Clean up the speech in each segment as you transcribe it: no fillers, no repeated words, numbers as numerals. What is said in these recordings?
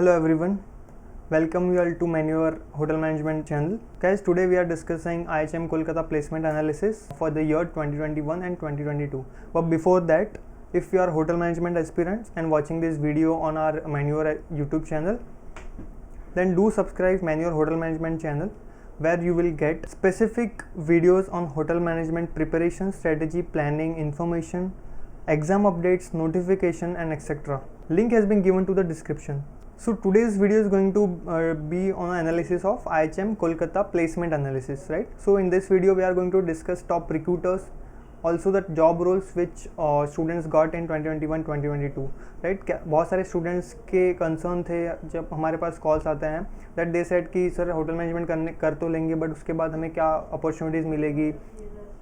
Hello everyone, welcome you all to Manure Hotel Management channel. Guys, today we are discussing IHM Kolkata placement analysis for the year 2021 and 2022. But before that, if you are hotel management aspirants and watching this video on our Manure YouTube channel, then do subscribe Manure Hotel Management channel, where you will get specific videos on hotel management preparation, strategy, planning, information, exam updates, notification and etc. Link has been given to the description. So today's video is going to be on analysis of IHM Kolkata placement analysis, right? So in this video we are going to discuss top recruiters, also the job roles which students got in 2021-2022, right? बहुत सारे students के concern थे जब हमारे पास calls आते हैं that they said कि sir hotel management कर तो लेंगे बट उसके बाद हमें क्या अपॉर्चुनिटीज़ मिलेगी,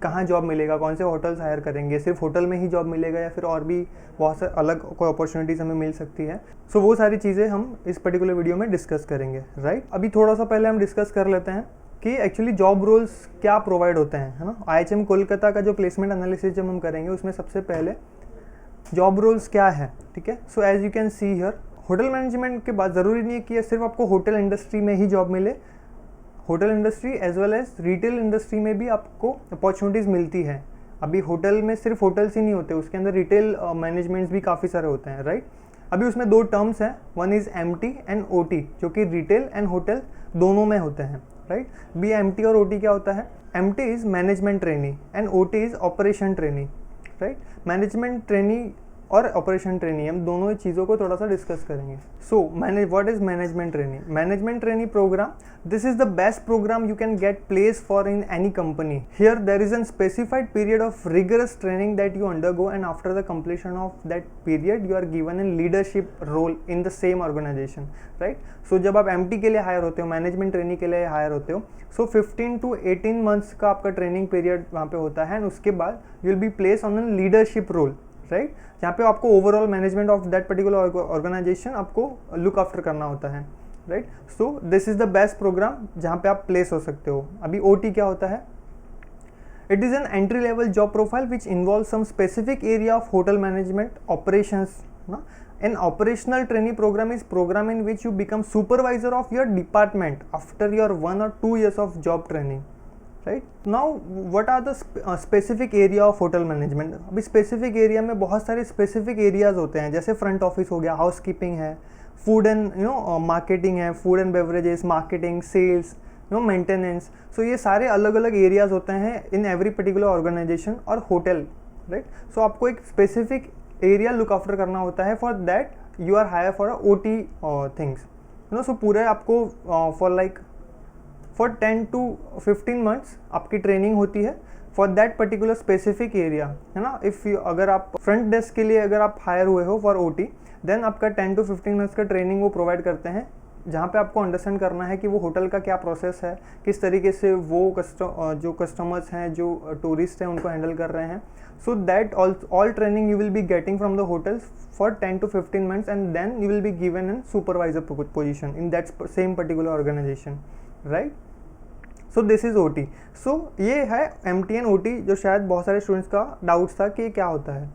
कहाँ जॉब मिलेगा, कौन से होटल्स हायर करेंगे, सिर्फ होटल में ही जॉब मिलेगा या फिर और भी बहुत सारे अलग कोई अपॉर्चुनिटीज़ हमें मिल सकती है. सो वो सारी चीज़ें हम इस पर्टिकुलर वीडियो में डिस्कस करेंगे, राइट? अभी थोड़ा सा पहले हम डिस्कस कर लेते हैं कि एक्चुअली जॉब रोल्स क्या प्रोवाइड होते हैं, है ना. IHM कोलकाता का जो प्लेसमेंट एनालिसिस जब हम करेंगे उसमें सबसे पहले जॉब रोल्स क्या है, ठीक है. So as you can see here, hotel management के बाद ज़रूरी नहीं है कि सिर्फ आपको होटल इंडस्ट्री में ही जॉब मिले. Hotel industry as well as retail industry में भी आपको अपॉर्चुनिटीज़ मिलती है. अभी होटल में सिर्फ होटल्स ही नहीं होते, उसके अंदर रिटेल मैनेजमेंट्स भी काफ़ी सारे होते हैं, राइट. अभी उसमें दो टर्म्स हैं, one is MT and OT, जो कि रिटेल एंड होटल दोनों में होते हैं, राइट. बी MT और OT क्या होता है? MT is management trainee and OT is operation trainee, right. Management trainee और ऑपरेशन ट्रेनी, हम दोनों ही चीज़ों को थोड़ा सा डिस्कस करेंगे. So what is management trainee? Management trainee program, this is the best program you can get place for in any company. Here there is an specified period of rigorous training that you undergo and after the completion of that period you are given in leadership role in the same organisation, right. So जब आप MT के लिए higher होते हो, management trainee के लिए higher होते हो, सो 15 to 18 मंथ्स का आपका ट्रेनिंग पीरियड वहाँ पे होता है एंड उसके बाद you will be place on an leadership role, right. जहाँ पे आपको overall management of that particular organisation आपको लुक आफ्टर करना होता है, right. So this is the best programme जहाँ पे आप प्लेस हो सकते हो. अभी OT क्या होता है? It is an entry level job profile which involve some specific area of hotel management operations. An operational trainee program is program in which you become supervisor of your department after your 1 or 2 years of job training, right. Now what are the specific area of hotel management? अभी specific area में बहुत सारे specific areas होते हैं, जैसे front office हो गया, housekeeping है, food and marketing है, food and beverages, marketing, sales, maintenance. So ये सारे अलग अलग areas होते हैं in every particular organization और hotel, right. So आपको एक specific area look after करना होता है. for that you are hire for a OT things, so पूरे आपको for 10 to 15 months आपकी ट्रेनिंग होती है for that particular specific area, है ना. अगर आप फ्रंट डेस्क के लिए अगर आप हायर हुए हो फॉर OT, देन आपका 10 to 15 मंथ्स का ट्रेनिंग वो प्रोवाइड करते हैं, जहाँ पे आपको अंडरस्टैंड करना है कि वो होटल का क्या प्रोसेस है, किस तरीके से वो जो कस्टमर्स हैं, जो टूरिस्ट हैं, उनको हैंडल कर रहे हैं. So that all training you will be getting from the hotels for 10 to 15 months and then you will be given in supervisor position in that same particular organisation, right. So this is OT. So ये है MT and OT, जो शायद बहुत सारे students का doubts था कि ये क्या होता है.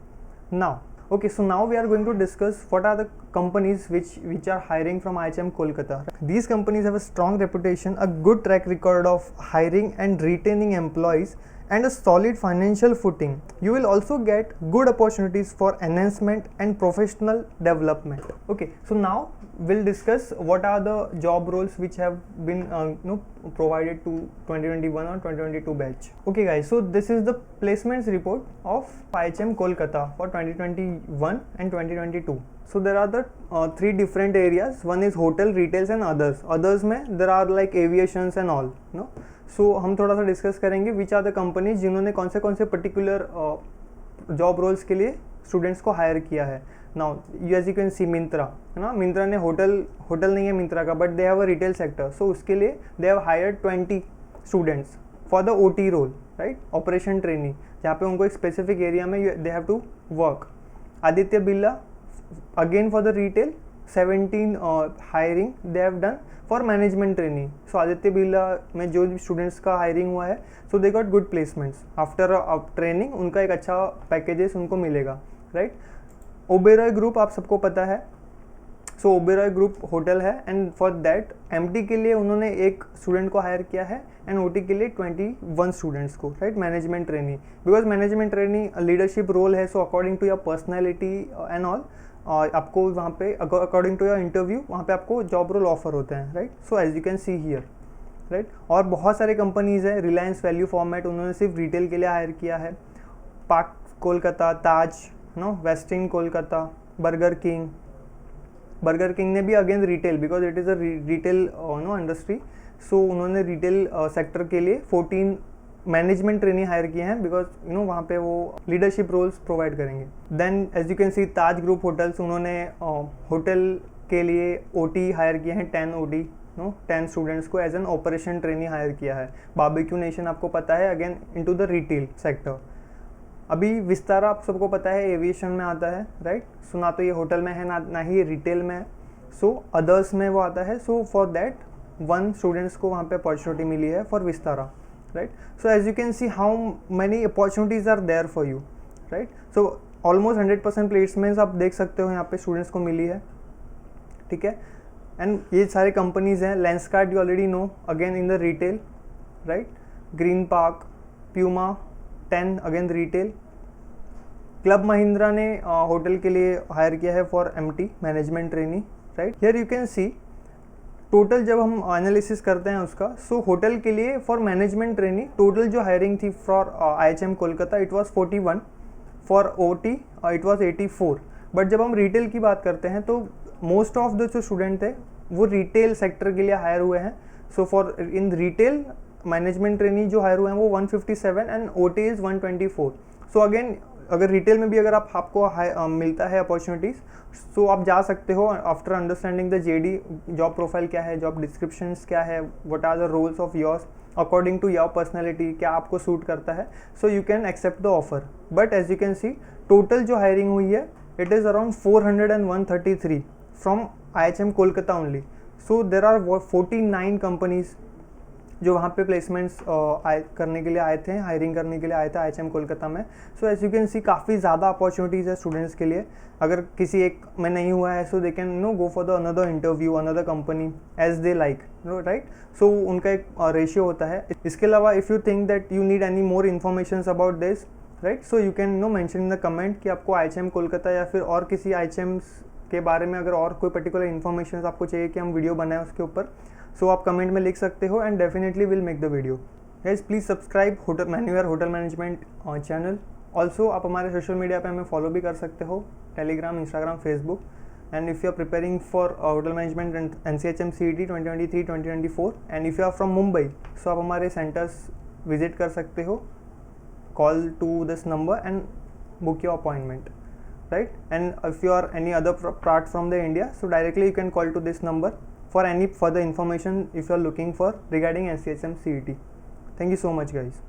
Now okay, so now we are going to discuss what are the companies which are hiring from IHM Kolkata. These companies have a strong reputation, a good track record of hiring and retaining employees and a solid financial footing. You will also get good opportunities for enhancement and professional development. Okay, so now we'll discuss what are the job roles which have been provided to 2021 or 2022 batch. Okay guys, so this is the placements report of IHM Kolkata for 2021 and 2022. So there are the three different areas. One is hotel, retails and others. Others में there are like aviations and all, So हम थोड़ा सा discuss करेंगे which are the companies जिन्होंने कौन से particular job roles के लिए स्टूडेंट्स को हायर किया है. Now as you can see Myntra, है ना. मिंत्रा ने होटल नहीं है मिंत्रा का, but they have a retail sector. So उसके लिए they have hired 20 students for the OT role, right, operation trainee, जहाँ पे उनको एक स्पेसिफिक एरिया में they have to work. Aditya Birla again for the retail 17 hiring they have done for management training. So Aditya Birla में जो भी स्टूडेंट्स का हायरिंग हुआ है, so they got good placements after training. उनका एक अच्छा पैकेजेस उनको मिलेगा, राइट. ओबेरॉय ग्रुप आप सबको पता है, सो ओबेरॉय ग्रुप होटल है, एंड फॉर दैट एमटी के लिए उन्होंने एक स्टूडेंट को हायर किया है एंड ओटी के लिए 21 स्टूडेंट्स को, right, management trainee, because management trainee leadership role है, so according to your personality and all आपको वहाँ पे अकॉर्डिंग टू योर इंटरव्यू वहाँ पे आपको जॉब रोल ऑफर होते हैं, right. So as you can see here, right. और बहुत सारे कंपनीज है, रिलायंस वैल्यू फॉर्मेट उन्होंने सिर्फ रिटेल के लिए हायर किया है, Park Kolkata, Taj, Westin Kolkata, Burger King ने भी again retail, because it is a retail industry, so उन्होंने रिटेल सेक्टर के लिए 14 मैनेजमेंट ट्रेनी हायर किए हैं, बिकॉज वहाँ पे वो लीडरशिप रोल्स प्रोवाइड करेंगे. Then as you can see Taj group hotels, उन्होंने होटल के लिए ओटी हायर किए हैं, 10 ओटी 10 स्टूडेंट्स को as an operation trainee hire किया है. बारबेक्यू नेशन आपको पता है, again into the retail sector. अभी विस्तारा आप सबको पता है एविएशन में आता है, राइट. सो ना तो ये होटल में है ना ही ये रिटेल में है, सो अदर्स में वो आता है. सो फॉर दैट 1 स्टूडेंट्स को वहाँ पे अपॉर्चुनिटी मिली है for Vistara, right. So as you can see how many opportunities are there for you, right. So almost 100% placements आप देख सकते हो यहाँ पे स्टूडेंट्स को मिली है, ठीक है. एंड ये सारे कंपनीज हैं. Lenskart you already know, again in the retail, right. Green Park, Puma, 10 again retail. Club Mahindra ने होटल के लिए हायर किया है for MT management trainee, right. Here you can see total जब हम एनालिसिस करते हैं उसका, सो होटल के लिए फॉर मैनेजमेंट ट्रेनी टोटल जो हायरिंग थी for IHM Kolkata it was 41, for OT it was 84. But जब हम रिटेल की बात करते हैं तो मोस्ट ऑफ द जो स्टूडेंट थे वो रिटेल सेक्टर के लिए हायर हुए हैं. So for in retail management trainee जो हायर हुए हैं वो 157 and OT is 124. So again अगर रिटेल में भी अगर आपको मिलता है अपॉर्चुनिटीज़, सो आप जा सकते हो after understanding the JD, job profile क्या है, जॉब डिस्क्रिप्शंस क्या है, what are the roles of yours according to your personality, क्या आपको सूट करता है, so you can accept the offer. But as you can see total जो hiring हुई है it is around 433 from IHM Kolkata only. So there are 49 companies जो वहाँ पे प्लेसमेंट्स करने के लिए आए थे, हायरिंग करने के लिए आए थे IHM कोलकाता में. So as you can see काफ़ी ज़्यादा अपॉर्चुनिटीज़ है स्टूडेंट्स के लिए. अगर किसी एक में नहीं हुआ है so they can go for the another interview, another company as they like, right. So उनका एक रेशियो होता है. इसके अलावा if you think that you need any more information about this, right, so you can mention in the comment कि आपको IHM Kolkata या फिर और किसी IHMs के बारे में अगर और कोई पर्टिकुलर इन्फॉर्मेशन आपको चाहिए कि हम वीडियो बनाएं उसके ऊपर, सो आप कमेंट में लिख सकते हो and definitely will make the video. Guys please subscribe manure hotel management channel. Also आप हमारे सोशल मीडिया पे हमें फॉलो भी कर सकते हो, Telegram, Instagram, Facebook. And if you are preparing for hotel management and NCHM CET 2023-2024 and if you are from Mumbai, so आप हमारे सेंटर्स विजिट कर सकते हो. Call to this number and book your appointment, right. And if you are any other part from the India, so directly you can call to this number for any further information if you are looking for regarding NCHM CET. Thank you so much guys.